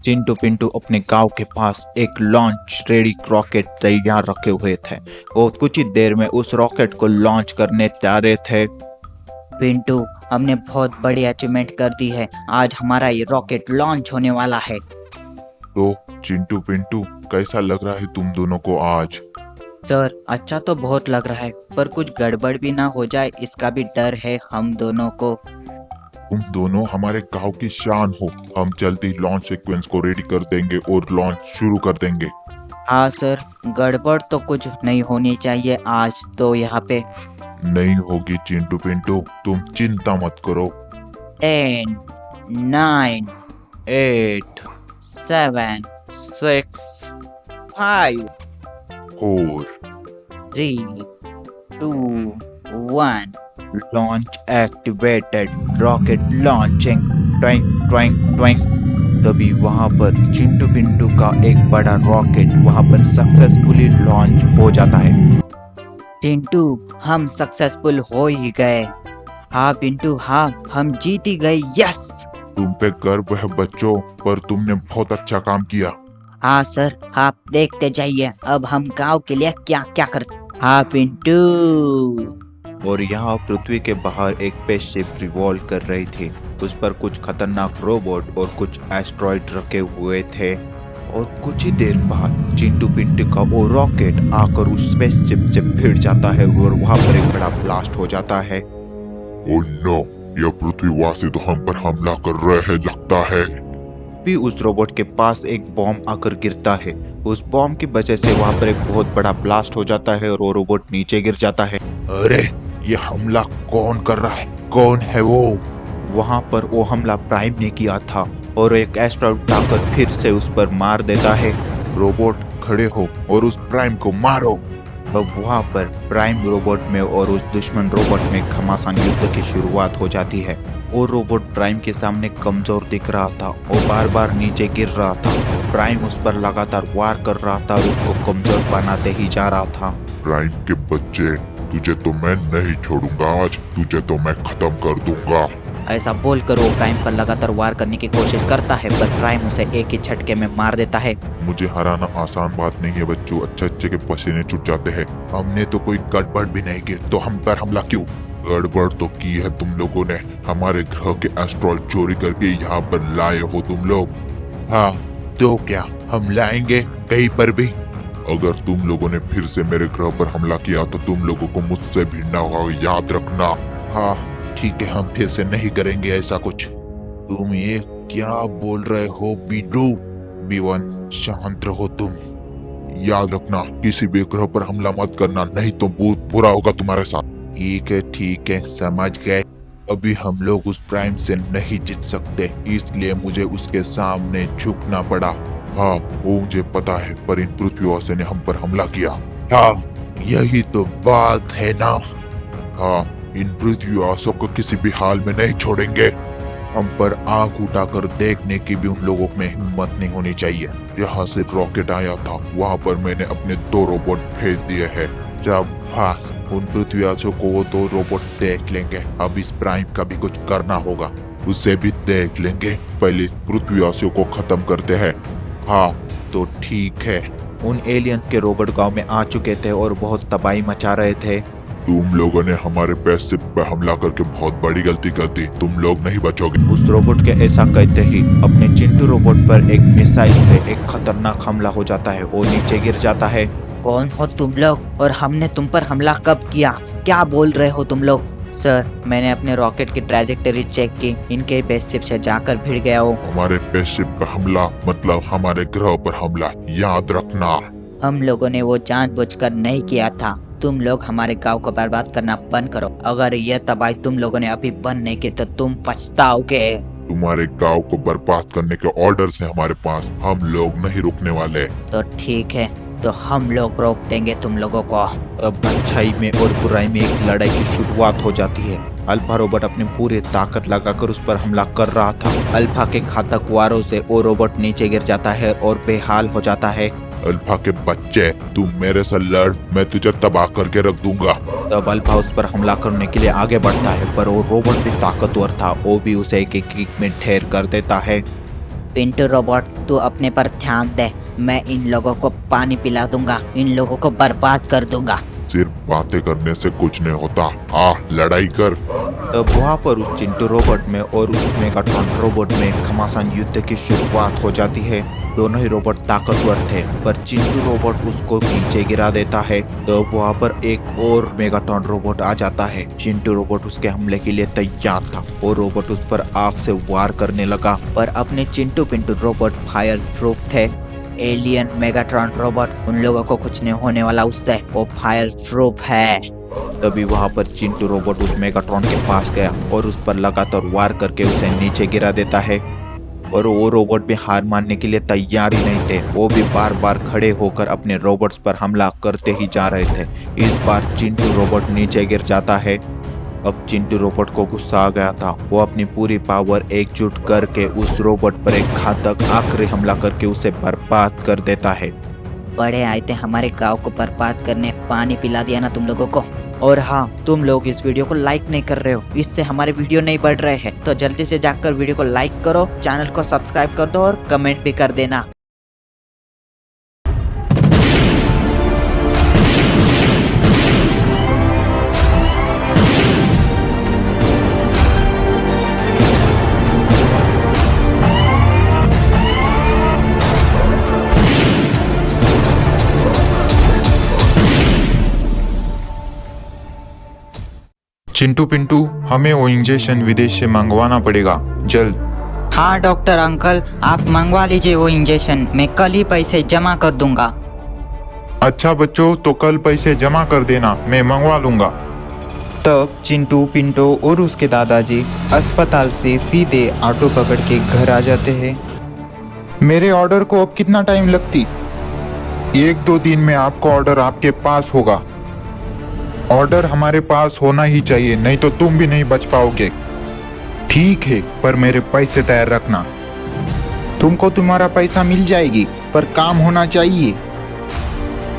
चिंटू पिंटू अपने गांव के पास एक लॉन्च रेडी रॉकेट तैयार रखे हुए थे। वो कुछ ही देर में उस रॉकेट को लॉन्च करने तैयार थे। पिंटू, हमने बहुत बड़ी अचीवमेंट कर दी है। आज हमारा ये रॉकेट लॉन्च होने वाला है। तो चिंटू पिंटू, कैसा लग रहा है तुम दोनों को आज? सर, अच्छा तो बहुत लग रहा है, पर कुछ गड़बड़ भी ना हो जाए इसका भी डर है हम दोनों को। तुम दोनों हमारे गांव की शान हो। हम जल्दी लॉन्च सीक्वेंस को रेडी कर देंगे और लॉन्च शुरू कर देंगे। हाँ सर, गड़बड़ तो कुछ नहीं होनी चाहिए आज तो यहाँ पे। नहीं होगी चिंटू पिंटू, तुम चिंता मत करो। 10, 9, 8, 7, 6, 5, 4 3, 2, 1। Launch activated, rocket launching. ट्वैंक ट्वैंक ट्वैंक। तभी वहां पर चिंटू पिंटू का एक बड़ा रॉकेट वहां पर सक्सेसफुली लॉन्च हो जाता है। पिंटू, हम सक्सेसफुल हो ही गए। हाँ पिंटू, हाँ हम जीत ही गए। यस। तुम पे गर्व है बच्चों, पर तुमने बहुत अच्छा काम किया। हाँ सर, आप देखते जाइए अब हम गांव के लिए क्या क्या करते। हाँ पिंटू। और यहाँ पृथ्वी के बाहर एक स्पेसशिप रिवॉल्व कर रही थी। उस पर कुछ खतरनाक रोबोट और कुछ एस्ट्रॉइड रखे हुए थे। और कुछ ही देर बाद चिंटू पिंटू का वो रॉकेट आकर उस स्पेसशिप से भिड़ जाता है और वहां पर एक बड़ा ब्लास्ट हो जाता है। ओह नो, यह पृथ्वीवासी तो हम पर हमला कर रहे हैं लगता है। भी उस रोबोट के पास एक बॉम्ब आकर गिरता है। उस बॉम्ब की वजह से वहां पर एक बहुत बड़ा ब्लास्ट हो जाता है और वो रोबोट नीचे गिर जाता है। अरे, ये हमला कौन कर रहा है? कौन है वो? वहां पर वो हमला प्राइम ने किया था और एक एस्ट्रॉइड आकर फिर से उस पर मार देता है। रोबोट खड़े हो और उस प्राइम को मारो। अब वहां पर प्राइम रोबोट में और उस दुश्मन रोबोट में घमासान युद्ध की शुरुआत हो जाती है। वो रोबोट प्राइम के सामने कमजोर दिख रहा था और बार बार नीचे गिर रहा था। प्राइम उस पर लगातार वार कर रहा था और उसको कमजोर बनाते ही जा रहा था। प्राइम के बच्चे, तुझे तो मैं नहीं छोड़ूंगा आज, तुझे तो मैं खत्म कर दूंगा। ऐसा बोलकर वो प्राइम पर लगातार वार करने की कोशिश करता है, पर प्राइम उसे एक ही झटके में मार देता है। मुझे हराना आसान बात नहीं है बच्चों, अच्छे के पसीने छूट जाते हैं। हमने तो कोई गड़बड़ भी नहीं की, तो हम पर हमला क्यों? गड़बड़ तो की है तुम लोगों ने। हमारे ग्रह के एस्ट्रॉइड चोरी करके यहाँ पर लाए हो तुम लोग। हाँ, तो क्या हम लाएंगे कहीं पर भी? अगर तुम लोगों ने फिर से मेरे ग्रह पर हमला किया तो तुम लोगों को मुझसे भिड़ना होगा, याद रखना। हाँ ठीक है, हम फिर से नहीं करेंगे ऐसा कुछ। तुम ये क्या बोल रहे हो बीटू? B1, शांत रहो तुम। याद रखना, किसी भी ग्रह पर हमला मत करना, नहीं तो बहुत बुरा होगा तुम्हारे साथ। ठीक है, समझ गए। अभी हम लोग उस प्राइम से नहीं जीत सकते, इसलिए मुझे उसके सामने झुकना पड़ा। हाँ, वो मुझे पता है, पर इन पृथ्वीवासियों ने हम पर हमला किया। हाँ, यही तो बात है ना। हाँ, इन पृथ्वीवासियों को किसी भी हाल में नहीं छोड़ेंगे। हम पर आंख उठाकर देखने की भी उन लोगों में हिम्मत नहीं होनी चाहिए। यहाँ से रॉकेट आया था, वहाँ पर मैंने अपने 2 रोबोट भेज दिए हैं। जब फास उन पृथ्वीवासियों को वो 2 रोबोट देख लेंगे। अब इस प्राइम का भी कुछ करना होगा, उसे भी देख लेंगे। पहले इस पृथ्वीवासियों को खत्म करते हैं। हाँ तो ठीक है। उन एलियन के रोबोट गांव में आ चुके थे और बहुत तबाही मचा रहे थे। तुम लोगों ने हमारे स्पेसशिप पर हमला करके बहुत बड़ी गलती कर दी, तुम लोग नहीं बचोगे। उस रोबोट के ऐसा कहते ही अपने चिंटू रोबोट पर एक मिसाइल से एक खतरनाक हमला हो जाता है। वो नीचे गिर जाता है। कौन हो तुम लोग और हमने तुम पर हमला कब किया? क्या बोल रहे हो तुम लोग? सर, मैंने अपने रॉकेट की ट्रैजेक्टरी चेक की, इनके स्पेसशिप से जाकर भिड़ गया हो। हमारे स्पेसशिप पर हमला मतलब हमारे ग्रह पर हमला, याद रखना। हम लोगों ने वो जानबूझकर नहीं किया था। तुम लोग हमारे गांव को बर्बाद करना बंद करो। अगर यह तबाही तुम लोगों ने अभी बंद नहीं की तो तुम पछताओगे। तुम्हारे गांव को बर्बाद करने के ऑर्डर्स हैं हमारे पास, हम लोग नहीं रुकने वाले। तो ठीक है, तो हम लोग रोक देंगे तुम लोगों को। अब अच्छाई में और बुराई में एक लड़ाई की शुरुआत हो जाती है। अल्फा रोबोट अपनी पूरी ताकत लगाकर उस पर हमला कर रहा था। अल्फा के घातक वारों से वो रोबोट नीचे गिर जाता है और बेहाल हो जाता है। अल्फा के बच्चे, तुम मेरे से लड़, मैं तुझे तबाह करके रख दूंगा। तब अल्फा उस पर हमला करने के लिए आगे बढ़ता है, पर वो रोबोट भी ताकतवर था। वो भी उसे एक किक में ढेर कर देता है। पिंटू रोबोट, तू अपने पर ध्यान दे। मैं इन लोगों को पानी पिला दूंगा, इन लोगों को बर्बाद कर दूंगा। सिर्फ बातें करने से कुछ नहीं होता, आ लड़ाई कर। तब वहाँ पर उस चिंटू रोबोट में और उस मेगाट्रॉन रोबोट में घमासान युद्ध की शुरुआत हो जाती है। दोनों ही रोबोट ताकतवर थे, पर चिंटू रोबोट उसको नीचे गिरा देता है। तब वहाँ पर एक और मेगाट्रॉन रोबोट आ जाता है। चिंटू रोबोट उसके हमले के लिए तैयार था और रोबोट उस पर आग से वार करने लगा, पर अपने Chintu Pintu robot fire proof थे। एलियन मेगाट्रॉन रोबोट, उन लोगों को कुछ नहीं होने वाला उससे, वो फायर प्रूफ है। तभी वहाँ पर चिंटू रोबोट उस मेगाट्रॉन के पास गया और उस पर लगातार वार करके उसे नीचे गिरा देता है। और वो रोबोट भी हार मानने के लिए तैयार ही नहीं थे, वो भी बार बार खड़े होकर अपने रोबोट्स पर हमला करते ही जा रहे थे। इस बार चिंटू रोबोट नीचे गिर जाता है। अब चिंटू रोबोट को गुस्सा आ गया था। वो अपनी पूरी पावर एकजुट करके उस रोबोट पर एक घातक आखिरी हमला करके उसे बर्बाद कर देता है। बड़े आए थे हमारे गांव को बर्बाद करने, पानी पिला दिया ना तुम लोगों को। और हाँ, तुम लोग इस वीडियो को लाइक नहीं कर रहे हो, इससे हमारे वीडियो नहीं बढ़ रहे हैं। तो जल्दी से जाकर वीडियो को लाइक करो, चैनल को सब्सक्राइब कर दो और कमेंट भी कर देना। चिंटू पिंटू, हमें वो इंजेक्शन विदेश से मंगवाना पड़ेगा जल्द। हाँ डॉक्टर अंकल, आप मंगवा लीजिए वो इंजेक्शन, मैं कल ही पैसे जमा कर दूंगा। अच्छा बच्चों, तो कल पैसे जमा कर देना, मैं मंगवा लूंगा। तब चिंटू पिंटू और उसके दादाजी अस्पताल से सीधे ऑटो पकड़ के घर आ जाते हैं। मेरे ऑर्डर को अब कितना टाइम लगती? 1-2 दिन में आपका ऑर्डर आपके पास होगा। ऑर्डर हमारे पास होना ही चाहिए, नहीं तो तुम भी नहीं बच पाओगे। ठीक है, पर मेरे पैसे तैयार रखना। तुमको तुम्हारा पैसा मिल जाएगी, पर काम होना चाहिए।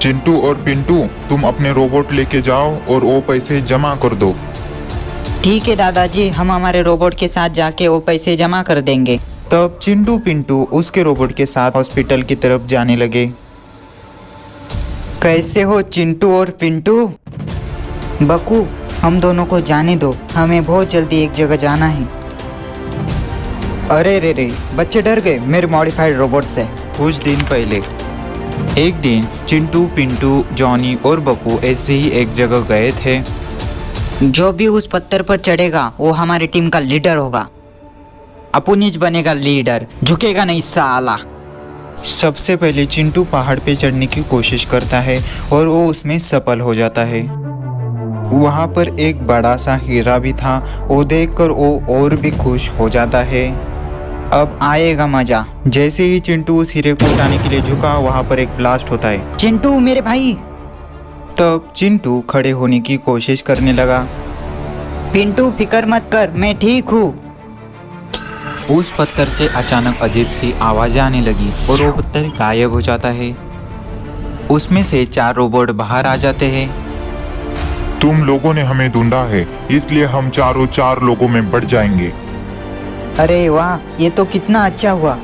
चिंटू और पिंटू, तुम अपने रोबोट लेके जाओ और वो पैसे जमा कर दो। ठीक है दादाजी, हम हमारे रोबोट के साथ जाके वो पैसे जमा कर देंगे। तब चिंटू पिंटू उसके रोबोट के साथ हॉस्पिटल की तरफ जाने लगे। कैसे हो चिंटू और पिंटू? बकू, हम दोनों को जाने दो, हमें बहुत जल्दी एक जगह जाना है। अरे रे, बच्चे डर गए मेरे मॉडिफाइड रोबोट से। कुछ दिन पहले एक दिन चिंटू पिंटू जॉनी और बकू ऐसे ही एक जगह गए थे। जो भी उस पत्थर पर चढ़ेगा वो हमारी टीम का लीडर होगा। अपुनिज बनेगा लीडर, झुकेगा नहीं साला। सबसे पहले चिंटू पहाड़ पे चढ़ने की कोशिश करता है और वो उसमें सफल हो जाता है। वहाँ पर एक बड़ा सा हीरा भी था, वो देखकर वो और भी खुश हो जाता है। अब आएगा मजा। जैसे ही चिंटू उस हीरे को उठाने के लिए झुका, वहाँ पर एक ब्लास्ट होता है। चिंटू मेरे भाई। तब चिंटू खड़े होने की कोशिश करने लगा। पिंटू फिक्र मत कर, मैं ठीक हूँ। उस पत्थर से अचानक अजीब सी आवाजें आने लगी और वो पत्थर गायब हो जाता है। उसमें से 4 रोबोट बाहर आ जाते हैं। तुम लोगों ने हमें ढूंढा है, इसलिए हम चारों 4 लोगों में बढ़ जाएंगे। अरे वाह, ये तो कितना अच्छा हुआ।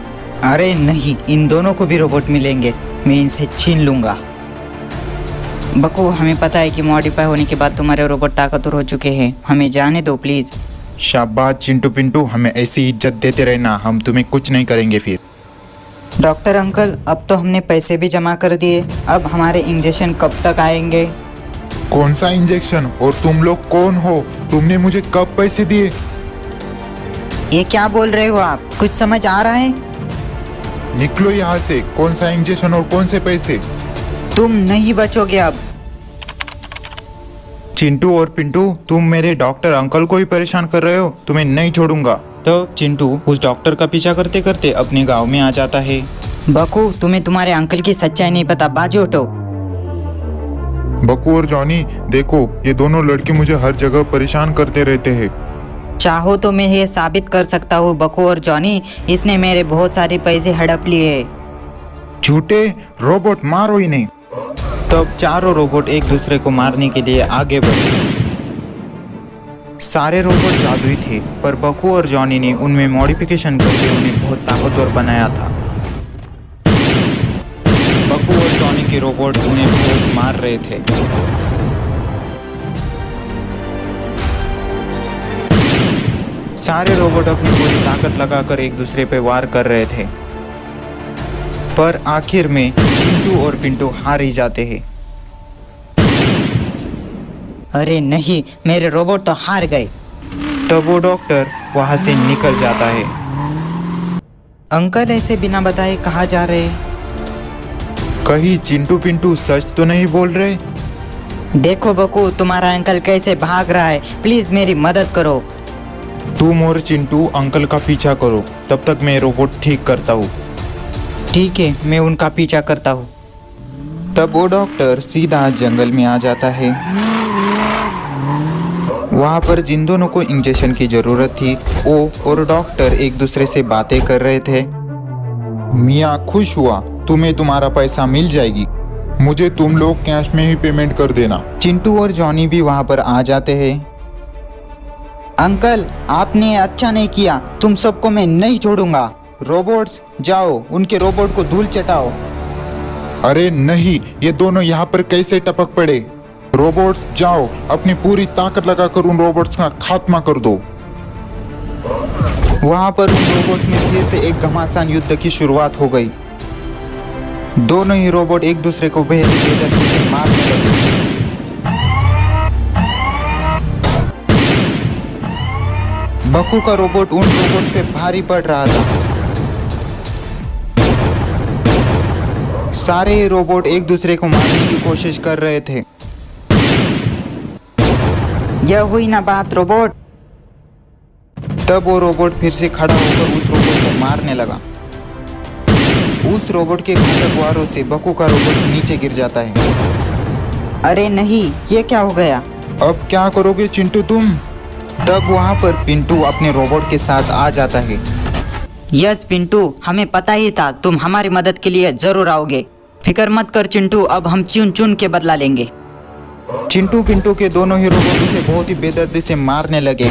अरे नहीं, इन दोनों को भी रोबोट मिलेंगे, मैं इनसे छीन लूंगा। बकू, हमें पता है कि मॉडिफाई होने के बाद तुम्हारे रोबोट ताकतवर हो चुके हैं, हमें जाने दो प्लीज। शाबाश चिंटू पिंटू, हमें ऐसी इज्जत देते रहना, हम तुम्हें कुछ नहीं करेंगे फिर। डॉक्टर अंकल, अब तो हमने पैसे भी जमा कर दिए, अब हमारे इंजेक्शन कब तक आएंगे? कौन सा इंजेक्शन और तुम लोग कौन हो? तुमने मुझे कब पैसे दिए? ये क्या बोल रहे हो आप, कुछ समझ आ रहा है? निकलो यहाँ से, कौन सा इंजेक्शन और कौन से पैसे? तुम नहीं बचोगे अब। चिंटू और पिंटू, तुम मेरे डॉक्टर अंकल को ही परेशान कर रहे हो, तुम्हें नहीं छोड़ूंगा। तो चिंटू उस डॉक्टर का पीछा करते करते अपने गांव में आ जाता है। बकू, तुम्हें तुम्हारे अंकल की सच्चाई नहीं पता, बाजू हटो। बकू और जॉनी, देखो ये दोनों लड़के मुझे हर जगह परेशान करते रहते हैं। चाहो तो मैं ये साबित कर सकता हूँ बकू और जॉनी, इसने मेरे बहुत सारे पैसे हड़प लिए। झूठे रोबोट, मारो ही नहीं। तब चारों रोबोट एक दूसरे को मारने के लिए आगे बढ़े। सारे रोबोट जादुई थे, पर बकू और जॉनी ने उनमें मॉडिफिकेशन करके उन्हें बहुत ताकतवर बनाया था। बकू और जॉनी के रोबोट उन्हें बहुत मार रहे थे। सारे रोबोट अपनी पूरी ताकत लगाकर एक दूसरे पे वार कर रहे थे, पर आखिर में चिंटू और पिंटू हार ही जाते हैं। अरे नहीं, मेरे रोबोट तो हार गए। तब वो डॉक्टर वहां से निकल जाता है। अंकल ऐसे बिना बताए कहाँ जा रहे हैं? कहीं चिंटू पिंटू सच तो नहीं बोल रहे? देखो बकू, तुम्हारा अंकल कैसे भाग रहा है, प्लीज मेरी मदद करो। तुम और चिंटू अंकल का पीछा करो, तब तक मैं रोबोट ठीक करता हूँ। ठीक है, मैं उनका पीछा करता हूँ। तब वो डॉक्टर सीधा जंगल में आ जाता है। वहाँ पर जिन दोनों को इंजेक्शन की जरूरत थी, वो और डॉक्टर एक दूसरे से बातें कर रहे थे। मियाँ खुश हुआ, तुम्हें तुम्हारा पैसा मिल जाएगी। मुझे तुम लोग कैश में ही पेमेंट कर देना। चिंटू और जॉनी भी वहाँ पर आ जाते हैं। अंकल, आपने अच्छा नहीं किया, तुम सबको मैं नहीं छोड़ूंगा। रोबोट्स जाओ, उनके रोबोट को धूल चटाओ। अरे नहीं, ये दोनों यहाँ पर कैसे टपक पड़े? रोबोट्स जाओ, अपनी पूरी ताकत लगाकर उन रोबोट्स का खात्मा कर दो। वहाँ पर उन रोबोट्स में फिर से एक घमासान युद्ध की शुरुआत हो गई। दोनों ही रोबोट एक दूसरे को बेदर्दी से मारने लगे। बकू का रोबोट उन रोबोट्स पे भारी पड़ रहा था। सारे ही रोबोट एक दूसरे को मारने की कोशिश कर रहे थे। यह हुई ना बात रोबोट। तब वो रोबोट फिर से खड़ा होकर उस रोबोट को मारने लगा। उस रोबोट के घातक वारों से बकू का रोबोट नीचे गिर जाता है। अरे नहीं, ये क्या हो गया? अब क्या करोगे चिंटू तुम? तब वहाँ पर पिंटू अपने रोबोट के साथ आ जाता है। यस पिंटू, हमें पता ही था तुम हमारी मदद के लिए जरूर आओगे। फिक्र मत कर चिंटू, अब हम चुन चुन के बदला लेंगे। चिंटू पिंटू के दोनों ही रोबोट उसे बहुत ही बेदर्दी से मारने लगे।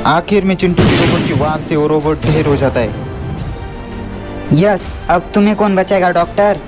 आखिर में चिंटू के रोबोट की वार से वो रोबोट ढेर हो जाता है। यस, अब तुम्हें कौन बचाएगा डॉक्टर?